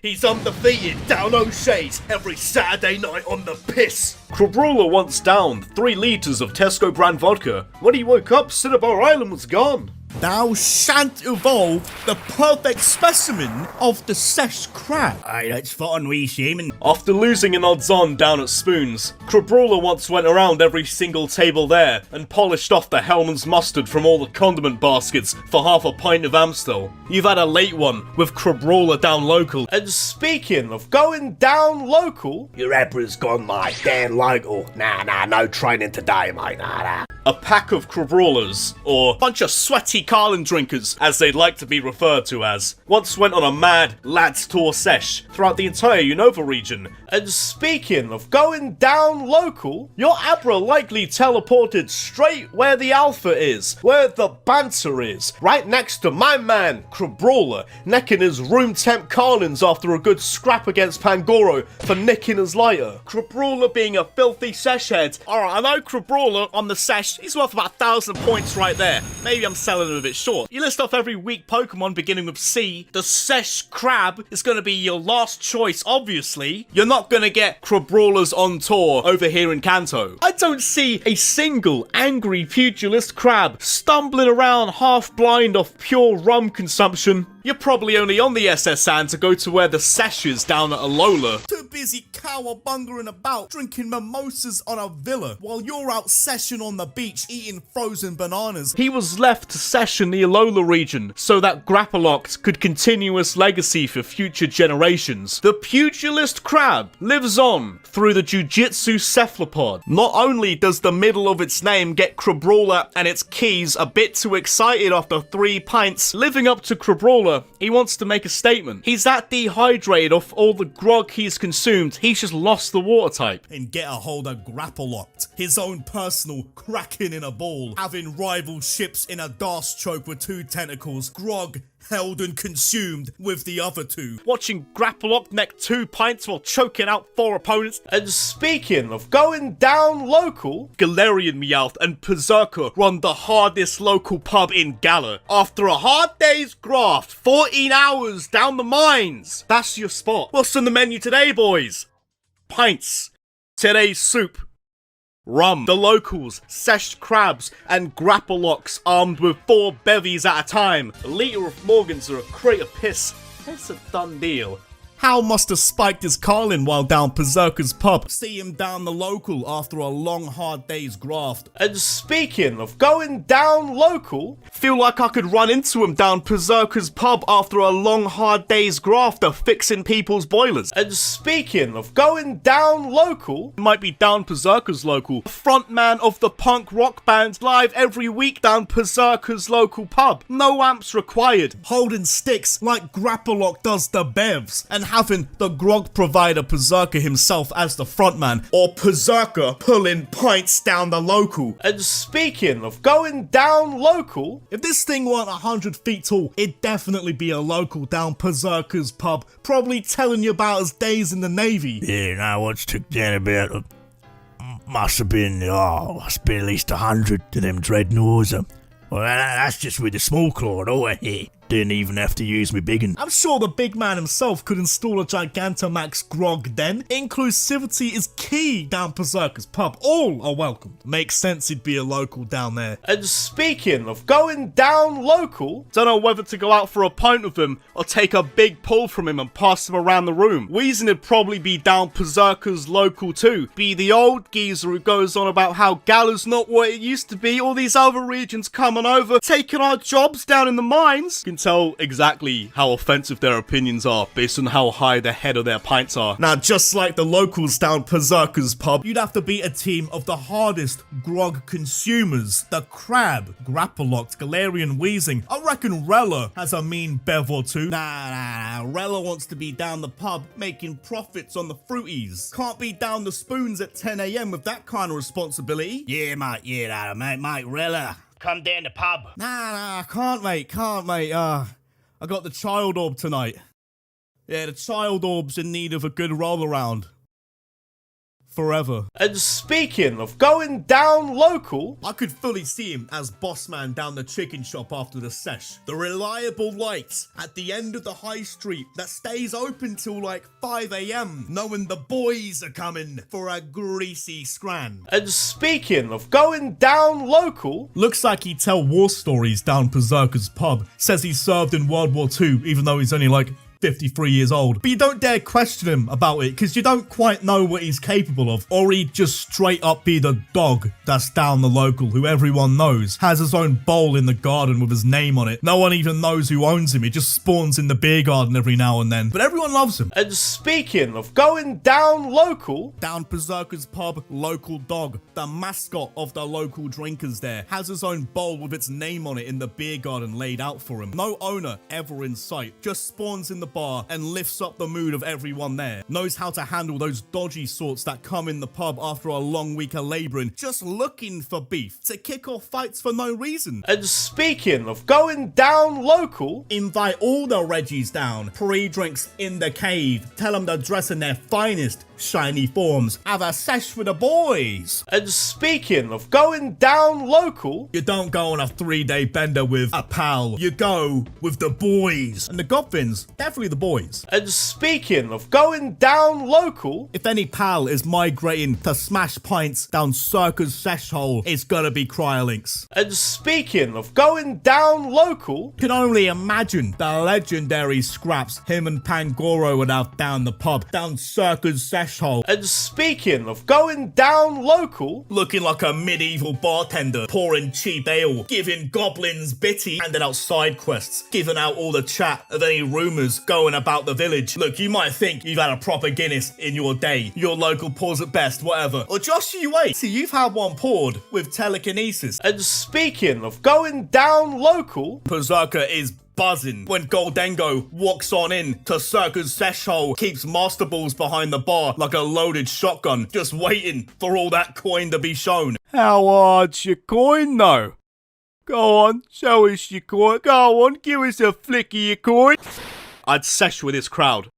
He's undefeated, down O'Shea's every Saturday night on the piss. Grapploct once downed 3 litres of Tesco brand vodka. When he woke up, Cinnabar Island was gone. Thou shan't evolve the perfect specimen of the SESH crab. Aye, that's fun, wee shaman. After losing an odds-on down at Spoons, Grapploct once went around every single table there and polished off the Hellman's mustard from all the condiment baskets for half a pint of Amstel. You've had a late one with Grapploct down local. And speaking of going down local, Your Ebra's gone, mate. Damn local. Nah, no training today, mate. Nah. a pack of Grapplokters, or bunch of sweaty Carlin drinkers, as they'd like to be referred to as, once went on a mad lads tour sesh throughout the entire Unova region. And speaking of going down local, your Abra likely teleported straight where the Alpha is, where the banter is, right next to my man, Grapploct, necking his room temp Carlins after a good scrap against Pangoro for nicking his lighter. Grapploct being a filthy sesh head. Alright, I know Grapploct on the sesh, he's worth about 1,000 points right there. Maybe I'm selling him a bit short. You list off every weak Pokemon beginning with C, the Sesh Crab is going to be your last choice, obviously. You're not going to get Grapplokters on tour over here in Kanto. I don't see a single angry pugilist crab stumbling around half blind off pure rum consumption. You're probably only on the SSN to go to where the sesh is down at Alola. Too busy cowabungering about, drinking mimosas on a villa, while you're out seshing on the beach eating frozen bananas. He was left to session the Alola region so that Grapploct could continue its legacy for future generations. The pugilist crab lives on through the Jujitsu cephalopod. Not only does the middle of its name get Grapploct and its keys a bit too excited after 3 pints, living up to Grapploct, he wants to make a statement. He's that dehydrated off all the grog he's consumed, he's just lost the water type. And get a hold of Grapploct, his own personal kraken in a ball, having rival ships in a darce choke with 2 tentacles, grog held and consumed with the other 2. Watching Grapploct neck 2 pints while choking out 4 opponents. And speaking of going down local, Galarian Meowth and Perrserker run the hardest local pub in Galar. After a hard day's graft, 14 hours down the mines, that's your spot. What's on the menu today, boys? Pints. Today's soup. Rum. The locals, sesh crabs, and Grapploct armed with 4 bevies at a time. A litre of Morgans or a crate of piss. It's a done deal. Hal must have spiked his Carlin while down Perrserker's pub. See him down the local after a long hard day's graft. And speaking of going down local, feel like I could run into him down Perrserker's pub after a long hard day's graft of fixing people's boilers. And speaking of going down local, might be down Perrserker's local. Frontman of the punk rock band live every week down Perrserker's local pub. No amps required. Holding sticks like Grapploct does the bevs, and having the grog provider Perrserker himself as the frontman, or Perrserker pulling pints down the local. And speaking of going down local, if this thing weren't 100 feet tall, it'd definitely be a local down Perrserker's pub, probably telling you about his days in the Navy. Yeah, no, what's took down about, must have been at least 100 to them dreadnoughts. Well, that's just with the small claw and all. Didn't even have to use me biggin. I'm sure the big man himself could install a Gigantamax grog then. Inclusivity is key down Perrserker's pub. All are welcome. Makes sense he'd be a local down there. And speaking of going down local, don't know whether to go out for a pint with him or take a big pull from him and pass him around the room. Weezing'd probably be down Perrserker's local too. Be the old geezer who goes on about how Galar's not what it used to be, all these other regions coming over, taking our jobs down in the mines. You can tell exactly how offensive their opinions are based on how high the head of their pints are. Now, just like the locals down Perrserker's pub, you'd have to beat a team of the hardest grog consumers. The Crab, Grapploct, Galarian Wheezing. I reckon Rella has a mean bev or 2. Nah. Rella wants to be down the pub making profits on the fruities. Can't be down the spoons at 10 AM with that kind of responsibility. Yeah, mate, Rella. Come down the pub. Nah, can't mate. I got the child orb tonight. Yeah, the child orb's in need of a good roll around. forever. And speaking of going down local, I could fully see him as boss man down the chicken shop after the sesh. The reliable lights at the end of the high street that stays open till like 5 AM, knowing the boys are coming for a greasy scran. and speaking of going down local, Looks like he'd tell war stories down Perrserker's pub. Says he served in World War II, even though he's only like 53 years old. But you don't dare question him about it, because you don't quite know what he's capable of. Or he'd just straight up be the dog that's down the local, who everyone knows, has his own bowl in the garden with his name on it. No one even knows who owns him. He just spawns in the beer garden every now and then. But everyone loves him. and speaking of going down local, Down Perrserker's pub, local dog, the mascot of the local drinkers there, has his own bowl with its name on it in the beer garden laid out for him. No owner ever in sight, just spawns in the bar and lifts up the mood of everyone there. Knows how to handle those dodgy sorts that come in the pub after a long week of labouring, just looking for beef, to kick off fights for no reason. and speaking of going down local, Invite all the Reggies down, pre-drinks in the cave, tell them to dress in their finest shiny forms, have a sesh with the boys. and speaking of going down local, You don't go on a 3-day bender with a pal, you go with the boys. And the Godwins, definitely the boys. and speaking of going down local, If any pal is migrating to smash pints down Circus sesh hole, it's gonna be Cryolinks. and speaking of going down local, Can only imagine the legendary scraps him and Pangoro would have down the pub, down Circus sesh hole. and speaking of going down local, Looking like a medieval bartender, pouring cheap ale, giving goblins bitty, handing out side quests, giving out all the chat of any rumours going about the village. Look, you might think you've had a proper Guinness in your day. Your local pours at best, whatever. Or just you wait. See, you've had one poured with telekinesis. and speaking of going down local, Perrserker is buzzing when Goldengo walks on in to Circus sesh hole, keeps Master Balls behind the bar like a loaded shotgun, just waiting for all that coin to be shown. How hard's your coin, though? Go on, show us your coin. Go on, give us a flick of your coin. I'd sesh with this crowd.